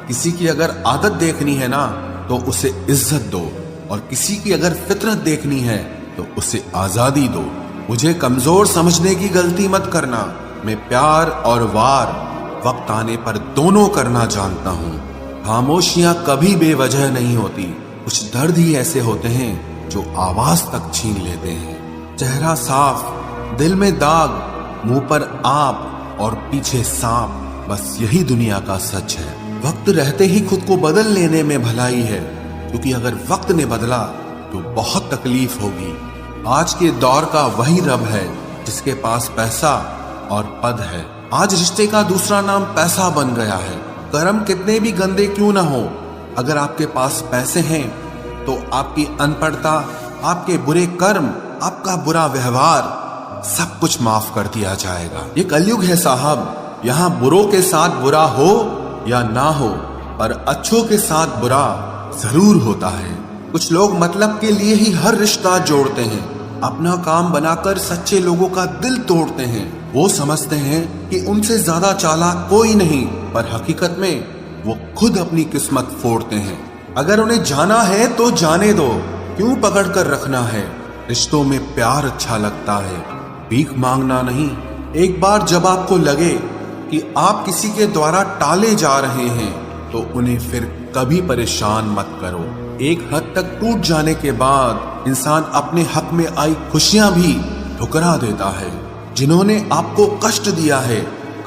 किसी की अगर आदत देखनी है ना तो उसे इज्जत दो, और किसी की अगर फितरत देखनी है तो उसे आजादी दो। मुझे कमजोर समझने की गलती मत करना। मैं प्यार और वार वक्त आने पर दोनों करना जानता हूँ। खामोशियां कभी बेवजह नहीं होती। कुछ दर्द ही ऐसे होते हैं जो आवाज तक छीन लेते हैं। चेहरा साफ, दिल में दाग, मुंह पर आप और पीछे सांप, बस यही दुनिया का सच है। वक्त रहते ही खुद को बदल लेने में भलाई है, क्योंकि अगर वक्त ने बदला तो बहुत तकलीफ होगी। आज के दौर का वही रब है जिसके पास पैसा और पद है। आज रिश्ते का दूसरा नाम पैसा बन गया है। कर्म कितने भी गंदे क्यों ना हो, अगर आपके पास पैसे हैं तो आपकी अनपढ़ता, आपके बुरे कर्म, आपका बुरा व्यवहार सब कुछ माफ कर दिया जाएगा। ये कलयुग है साहब, यहाँ बुरों के साथ बुरा हो या ना हो, पर अच्छों के साथ बुरा जरूर होता है। कुछ लोग मतलब के लिए ही हर रिश्ता जोड़ते हैं, अपना काम बनाकर सच्चे लोगों का दिल तोड़ते हैं। वो समझते हैं कि उनसे ज्यादा चालाक कोई नहीं, पर हकीकत में वो खुद अपनी किस्मत फोड़ते हैं। अगर उन्हें जाना है तो जाने दो, क्यों पकड़ कर रखना है। रिश्तों में प्यार अच्छा लगता है, भीख मांगना नहीं। एक बार जब आपको लगे कि आप किसी के द्वारा टाले जा रहे हैं तो उन्हें फिर कभी परेशान मत करो। एक हद तक टूट जाने के बाद इंसान अपने हक में आई खुशियां भी ठुकरा देता है। जिन्होंने आपको कष्ट दिया है,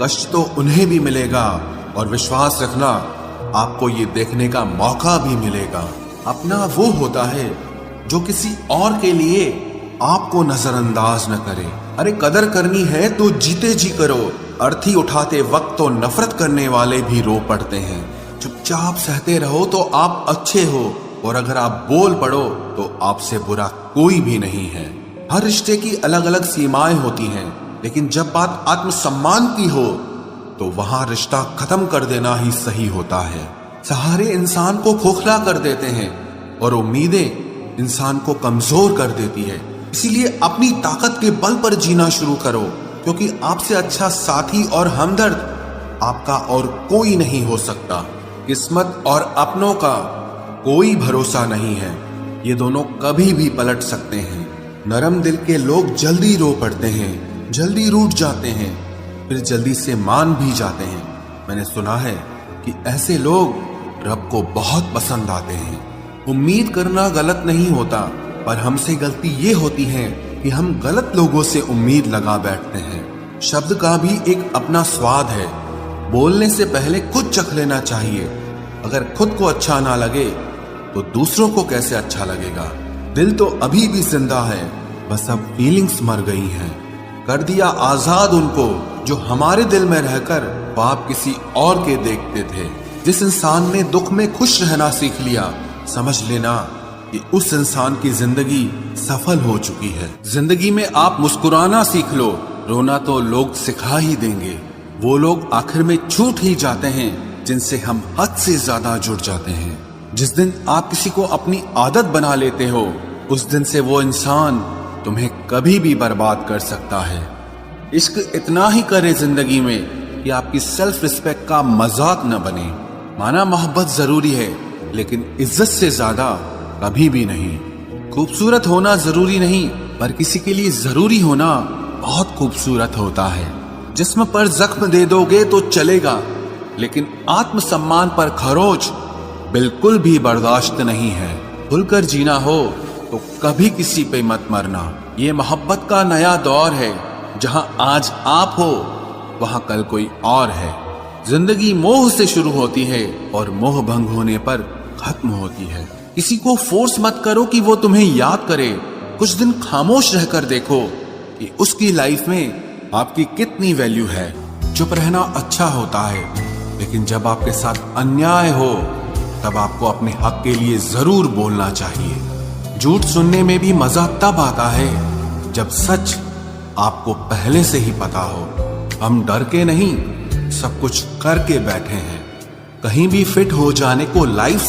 कष्ट तो उन्हें भी मिलेगा, और विश्वास रखना आपको ये देखने का मौका भी मिलेगा। अपना वो होता है जो किसी और के लिए आपको नजरअंदाज न करे। अरे कदर करनी है तो जीते जी करो। अर्थी उठाते वक्त तो नफरत करने वाले भी रो पड़ते हैं। चुपचाप सहते रहो तो आप अच्छे हो, और अगर आप बोल पड़ो तो आपसे बुरा कोई भी नहीं है। हर रिश्ते की अलग अलग सीमाएं होती हैं, लेकिन जब बात आत्मसम्मान की हो तो वहां रिश्ता खत्म कर देना ही सही होता है। सहारे इंसान को खोखला कर देते हैं और उम्मीदें इंसान को कमजोर कर देती है। इसीलिए अपनी ताकत के बल पर जीना शुरू करो, क्योंकि आपसे अच्छा साथी और हमदर्द आपका और कोई नहीं हो सकता। किस्मत और अपनों का कोई भरोसा नहीं है, ये दोनों कभी भी पलट सकते हैं। नरम दिल के लोग जल्दी रो पड़ते हैं, जल्दी रूठ जाते हैं, फिर जल्दी से मान भी जाते हैं। मैंने सुना है कि ऐसे लोग रब को बहुत पसंद आते हैं। उम्मीद करना गलत नहीं होता, पर हमसे गलती ये होती है कि हम गलत लोगों से उम्मीद लगा बैठते हैं। शब्द का भी एक अपना स्वाद है, बोलने से पहले खुद चख लेना चाहिए। अगर खुद को अच्छा ना लगे तो दूसरों को कैसे अच्छा लगेगा। दिल तो अभी भी जिंदा है, बस अब फीलिंग्स मर गई हैं। कर दिया आजाद उनको जो हमारे दिल में रहकर पाप किसी और के देखते थे। जिस इंसान ने दुख में खुश रहना सीख लिया, समझ लेना कि उस इंसान की जिंदगी सफल हो चुकी है। जिंदगी में आप मुस्कुराना सीख लो, रोना तो लोग सिखा ही देंगे। वो लोग आखिर में छूट ही जाते हैं जिनसे हम हद से ज्यादा जुड़ जाते हैं। जिस दिन आप किसी को अपनी आदत बना लेते हो, उस दिन से वो इंसान तुम्हें कभी भी बर्बाद कर सकता है। इश्क इतना ही करे जिंदगी में कि आपकी सेल्फ रिस्पेक्ट का मजाक न बने। माना मोहब्बत जरूरी है, लेकिन इज्जत से ज्यादा कभी भी नहीं। खूबसूरत होना जरूरी नहीं, पर किसी के लिए जरूरी होना बहुत खूबसूरत होता है। जिस्म पर जख्म दे दोगे तो चलेगा, लेकिन आत्मसम्मान पर खरोच बिल्कुल भी बर्दाश्त नहीं है। खुलकर जीना हो तो कभी किसी पे मत मरना। ये मोहब्बत का नया दौर है, जहां आज आप हो वहां कल कोई और है। जिंदगी मोह से शुरू होती है और मोह भंग होने पर खत्म होती है। किसी को फोर्स मत करो कि वो तुम्हें याद करे। कुछ दिन खामोश रहकर देखो कि उसकी लाइफ में आपकी कितनी वैल्यू है। चुप रहना अच्छा होता है, लेकिन जब आपके साथ अन्याय हो तब आपको अपने हक के लिए जरूर बोलना चाहिए। झूठ सुनने में भी मजा तब आता है जब सच आपको पहले से ही पता हो। हम डर के नहीं, सब कुछ करके बैठे हैं। कहीं भी फिट हो जाने को लाइफ